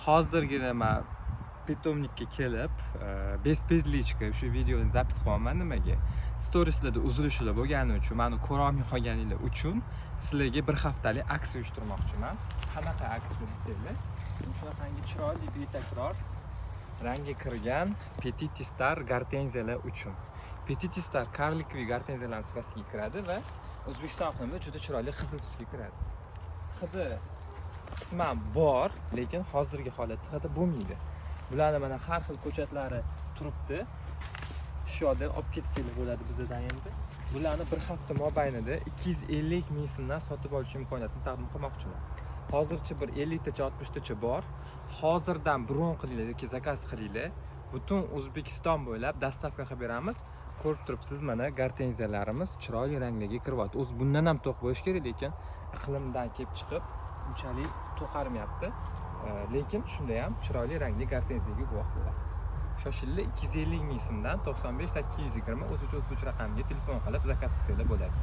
hozirgina men питомникка kelib, bespedlichka shu videoni zapis qilyapman. Nimaga? Storieslarda uzilishlar bo'lgani uchun, meni ko'ra olmay qolganinglar uchun sizlarga bir haftalik aksiya uyushtirmoqchiman. Qanaqa aksiya desanglar, shunaqangi chiroyli betakror rangga kirgan Petite Star gortenziyalar uchun. Petite Star karlikli gortenziyalar sirasiga kiradi va O'zbekiston iqlimida juda chiroyli qizil tusga kiradi. Hidi qisman bor, lekin hozirgi holatda hidi bo'lmaydi. Bularni mana har xil ko'chatlari turibdi. Shu yerda olib ketsanglar bo'ladi bizdan endi. Bularni bir hafta mobaynida 250 ming so'mdan sotib olish imkoniyatini taqdim qilmoqchiman. Hozircha bir 50 tacha 60 tacha bor. Hozirdan bron qilinglar yoki zakaz qilinglar. Butun O'zbekiston bo'ylab dastavka qilib beramiz. Ko'rib turibsiz, mana gortenziyalarimiz chiroyli ranglarga kiryapti. O'zi bundan ham to'q bo'lish kerak, lekin iqlimdan kelib chiqib unchalik to'qarmayapti. Lekin shunda ham chiroyli rangli gortenziyaga guvoh bo'lasiz. Shoshilinglar, 250 ming so'mdan 95 820 33 raqamiga telefon qilib zakaz qilsanglar bo'ladi.